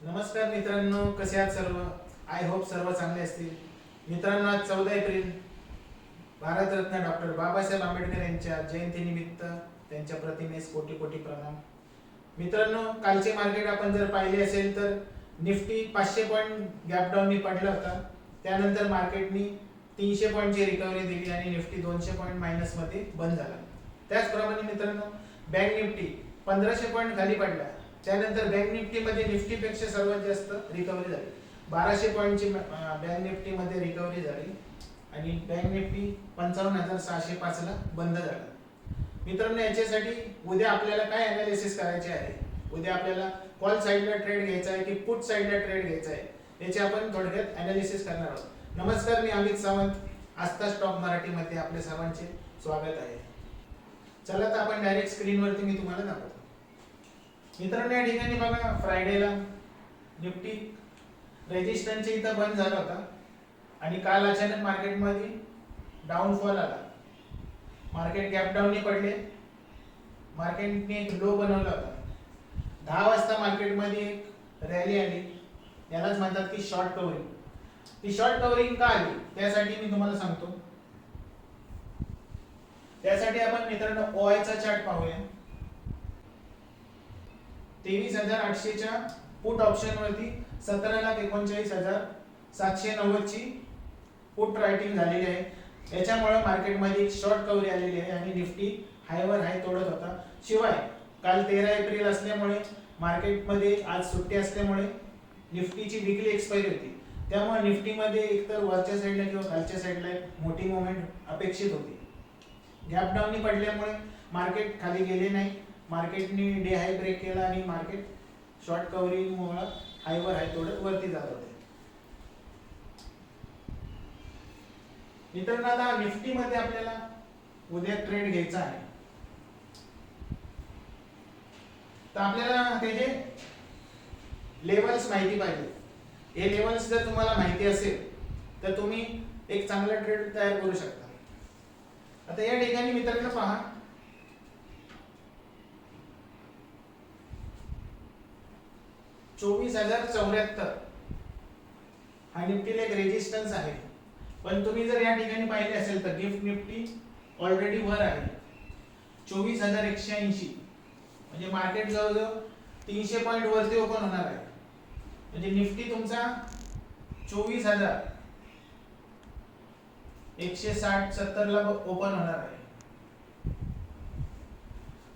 नमस्कार मित्रांनो, कसे आहात सर्व? आय होप सर्व चांगले असतील. मित्रांनो, आज 14 एप्रिल भारतरत्न डॉक्टर बाबासाहेब आंबेडकर यांच्या जयंतीनिमित्त त्यांच्या प्रतिमेस कोटी कोटी प्रणाम. मित्रांनो, कालचे मार्केट आपण जर पाहिले असेल तर निफ्टी 500 पॉईंट गॅप डाऊननी पडला होता. त्यानंतर मार्केटनी 300 पॉईंटची रिकव्हरी दिली आणि निफ्टी 200 पॉईंट मायनस मध्ये बंद झाला. त्याचप्रमाणे मित्रांनो, बँक निफ्टी 1500 पॉईंट खाली पडला. त्यानंतर बँक निफ्टी मध्ये निफ्टी पेक्षा सर्वात जास्त रिकव्हरी झाली. 1200 पॉईंटची बँक निफ्टी मध्ये रिकव्हरी झाली आणि बँक निफ्टी 55,605 ला बंद झाला. मित्रांनो, याच्यासाठी उद्या आपल्याला काय अनालिसिस करायचे आहे? उद्या आपल्याला कॉल साइडला ट्रेड घ्यायचा आहे की पुट साइडला ट्रेड घ्यायचा आहे, याचे आपण थोडक्यात अनालिसिस करणार आहोत. नमस्कार, मी अमित सावंत. आस्था स्टॉक मराठीमध्ये आपले सर्वांचे स्वागत आहे. चला तर आपण डायरेक्ट स्क्रीनवरती मी तुम्हाला दाखवतो. मित्रांनो, या ठिकाणी बघा, फ्रायडेला निफ्टी रेजिस्टन्सच्या इथं बंद झाला होता आणि काल अचानक मार्केटमध्ये डाऊनफॉल आला. मार्केट गॅप डाऊनने पडले. मार्केटने एक लो बनवला होता. 10 वाजता मार्केटमध्ये एक रॅली आली. यालाच म्हणतात की शॉर्ट कव्हरिंग. ती शॉर्ट कव्हरिंग का आली त्यासाठी मी तुम्हाला सांगतो. त्यासाठी आपण मित्रांनो OI चा चार्ट पाहूया. 23,800 च्या पुट ऑप्शन वरती 17,39,790 ची पुट रायटिंग झालेली आहे. याच्यामुळे मार्केटमध्ये एक शॉर्ट कव्हरी आलेली आहे आणि निफ्टी हायवर हाय तोडत होता. शिवाय काल 13 एप्रिल असल्यामुळे मार्केटमध्ये आज सुट्टी असल्यामुळे निफ्टीची वीकली एक्सपायरी होती. त्यामुळे निफ्टीमध्ये एकतर वरच्या साईडला किंवा खालच्या साईडला एक मोठी मूवमेंट अपेक्षित होती. गॅप डाऊननी पडल्यामुळे मार्केट खाली गेले नाही. मार्केटने डे हाय ब्रेक केला आणि मार्केट शॉर्ट कव्हरिंग मुळे हायवर हाय तोडत वरती जात होते. मित्रांनो, आता निफ्टी मध्ये आपल्याला उद्या ट्रेड घ्यायचा आहे. तर आपल्याला त्याचे लेवल्स माहिती पाहिजे. हे लेवल्स जर तुम्हाला माहिती असेल तर तुम्ही एक चांगला ट्रेड तयार करू शकता. आता या ठिकाणी मित्रांनो पहा, $24,074 हा निफ्टीला एक रेजिस्टन्स आहे. पण तुम्ही जर या ठिकाणी पाहिले असेल तर गिफ्ट निफ्टी ऑलरेडी वर आहे 24,180. म्हणजे मार्केट जवळजवळ 300 पॉईंट वरती ओपन होणार आहे. म्हणजे निफ्टी तुमचा 24,160-70 ला ओपन होणार आहे.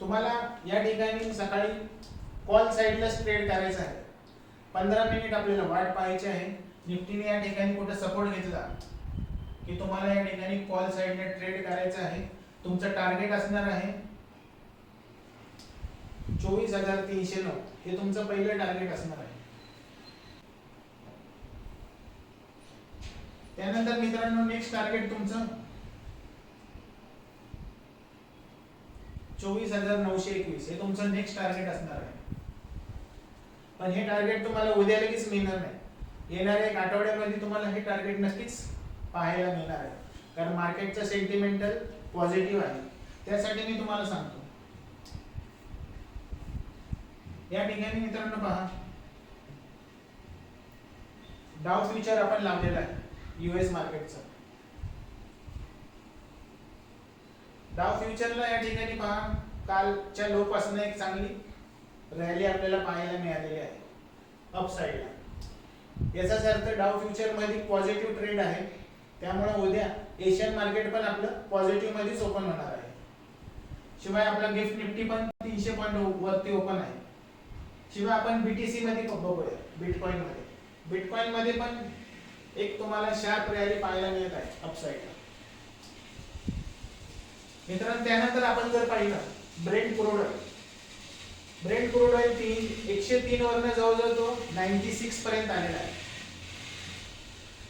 तुम्हाला या ठिकाणी सकाळी कॉल साइडला ट्रेड करायचा आहे. 15 मिनिट आपल्याला वाट पाहायची आहे. निफ्टीने या ठिकाणी कुठे सपोर्ट घेतला की तुम्हाला या ठिकाणी कॉल साइडला ट्रेड करायचा आहे. तुमचं टार्गेट असणार आहे 24,309. हे तुमचं पहिलं टार्गेट असणार आहे. त्यानंतर मित्रांनो नेक्स्ट टार्गेट तुमचं 24,921. हे तुमचं नेक्स्ट टार्गेट असणार आहे. पण हे टार्गेट तुम्हाला उद्या लगेच मिळणार नाही. येणाऱ्या एक आठवड्यामध्ये तुम्हाला हे टार्गेट नक्कीच पाहायला मिळणार आहे. कारण मार्केटचं सेंटिमेंटल पॉझिटिव्ह आहे. त्यासाठी मी तुम्हाला सांगतो. या ठिकाणी मित्रांनो पहा, डाव फ्युचर आपण लावलेला आहे US मार्केटचा. डाव फ्युचरला या ठिकाणी पहा, कालच्या लो पासून एक चांगली रॅली आपल्याला पाहायला मिळालेली आहे अप साइडला. याचाच अर्थ डाव फ्युचर मध्ये पॉझिटिव्ह ट्रेंड आहे. त्यामुळे उद्या एशियन मार्केट पण आपलं पॉझिटिव्ह मध्येच ओपन होणार आहे. शिवाय आपला गिफ्ट निफ्टी पण 300 पॉईंट वरती ओपन आहे. शिवाय आपण BTC मध्ये बघूया, बिटकॉइन मध्ये पण एक तुम्हाला शार्प रॅली पाहायला मिळत आहे अप साइडला. मित्रांनो, त्यानंतर आपण जर पाहिलं ब्रेंट क्रूड ऑइल 103 वरनं जवळजवळ तो 96 पर्यंत आलेला आहे.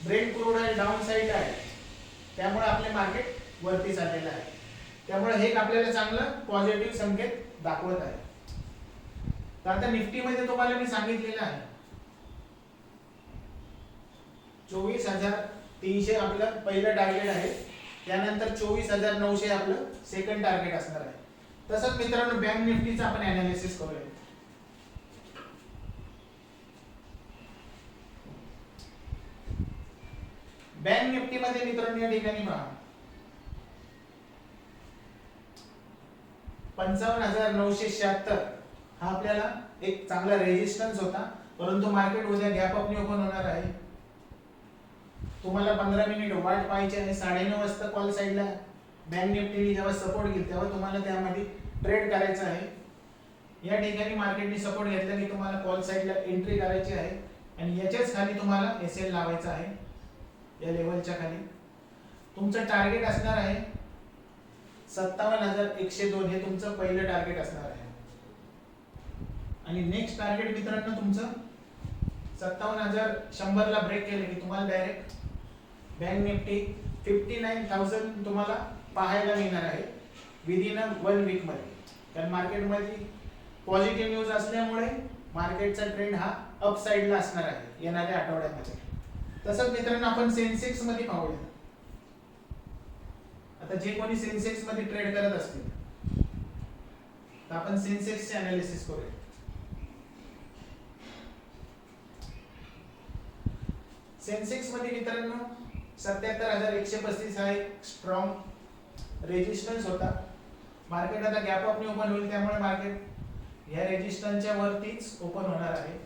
Brent crude oil down side आहे. त्यामुळे आपले मार्केट वरती चाललेलं आहे. त्यामुळे हे आपल्याला चांगलं पॉझिटिव्ह संकेत दाखवत आहे. तर आता निफ्टी मध्ये तुम्हाला मी सांगितलेलं आहे 24,300 आपलं पहिलं टार्गेट आहे. त्यानंतर 24,900 आपलं सेकंड टार्गेट असणार आहे. तसंच मित्रांनो बँक निफ्टीचं आपण अनालिसिस करूया. बँक निफ्टी मध्ये मित्रांनो या ठिकाणी पहा 55,976 हा आपल्याला एक चांगला रेजिस्टन्स होता, परंतु मार्केट उद्या गॅप अपनी ओपन होणार आहे. तुम्हाला 15 मिनिट वाट पाहायची आहे. 9:30 वाजता कॉल साइडला बँक निफ्टीने जेव्हा सपोर्ट घेईल तेव्हा तुम्हाला त्यामध्ये ट्रेड करायचं आहे. या ठिकाणी मार्केटने सपोर्ट घेतला की तुम्हाला कॉल साइडला एंट्री करायची आहे आणि याच्याच खाली तुम्हाला एसएल लावायचा आहे. या लेवलच्या खाली तुमचं टार्गेट असणार आहे 57,102 हे तुमचं पहिलं टार्गेट असणार आहे. आणि नेक्स्ट टार्गेट मित्रांनो तुमचं 57,100 ला ब्रेक केलं की तुम्हाला डायरेक्ट बँक निफ्टी 59,000 तुम्हाला पाहायला मिळणार आहे विदिन 1 वीक मध्ये. कारण मार्केटमध्ये पॉझिटिव्ह न्यूज असल्यामुळे मार्केटचा ट्रेंड हा अप साइडला असणार आहे येणाऱ्या आठवड्यामध्ये. तसंच मित्रांनो आपण सेन्सेक्स मध्ये पाहूया. आता जे कोणी सेन्सेक्स मध्ये ट्रेड करत असतील तर आपण सेन्सेक्सचे अनालिसिस करूया. सेन्सेक्स मध्ये मित्रांनो 77,135 हा एक स्ट्रॉंग रेजिस्टन्स होता. मार्केट आता गॅप अपनी ओपन होईल त्यामुळे मार्केट या रेजिस्टन्सच्या वरतीच ओपन होणार आहे.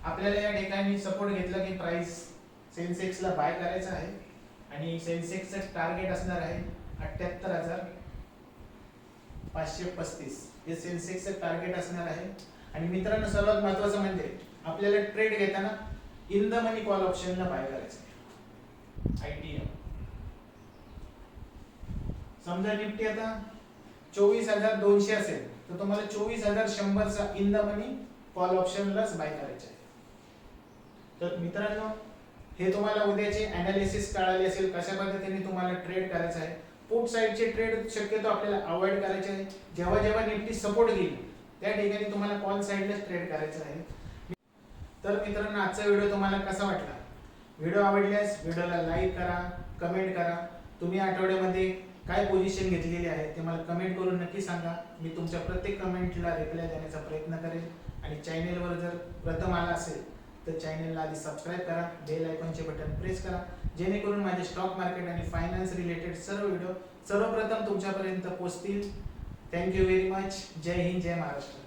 आपल्याला या ठिकाणी सपोर्ट घेतला की प्राइस सेन्सेक्सला बाय करायचा आहे आणि सेन्सेक्सचं टार्गेट असणार आहे 78,535 हे सेन्सेक्सचं टार्गेट असणार आहे. आणि मित्रांनो सर्वात महत्त्वाचं म्हणजे आपल्याला ट्रेड घेताना इन द मनी कॉल ऑप्शनला बाय करायचं आहे. आयटीएम समजा निफ्टी आता 24,200 असेल तर तुम्हाला 24,100 चा इन द मनी कॉल ऑप्शनलाच बाय करायचं आहे. तर मित्रांनो हे तुम्हाला उद्याचे अनालिसिस कळाले असेल कशा पद्धतीने तुम्हाला ट्रेड करायचा आहे. पुट साइडचे ट्रेड शक्यतो आपल्याला अवॉइड करायचे आहे. जेव्हा जेव्हा निफ्टी सपोर्ट घेईल त्या ठिकाणी तुम्हाला कॉल साइडलाच ट्रेड करायचं आहे. तर मित्रांनो आजचा व्हिडिओ तुम्हाला कसा वाटला? व्हिडिओ आवडल्यास व्हिडिओला लाईक करा, कमेंट करा. तुम्ही आठवड्यामध्ये काय पोझिशन घेतलेली आहे ते मला कमेंट करून नक्की सांगा. मी तुमच्या प्रत्येक कमेंटला रिप्लाय देण्याचा प्रयत्न करेन. आणि चॅनलवर जर प्रथम आला असेल तर चॅनलला आधी सबस्क्राइब करा, बेल आयकॉनचे बटन प्रेस करा जेणेकरून माझे स्टॉक मार्केट आणि फायनान्स रिलेटेड सर्व व्हिडिओ सर्वप्रथम तुमच्यापर्यंत पोहोचतील. Thank you very much. जय हिंद, जय महाराष्ट्र.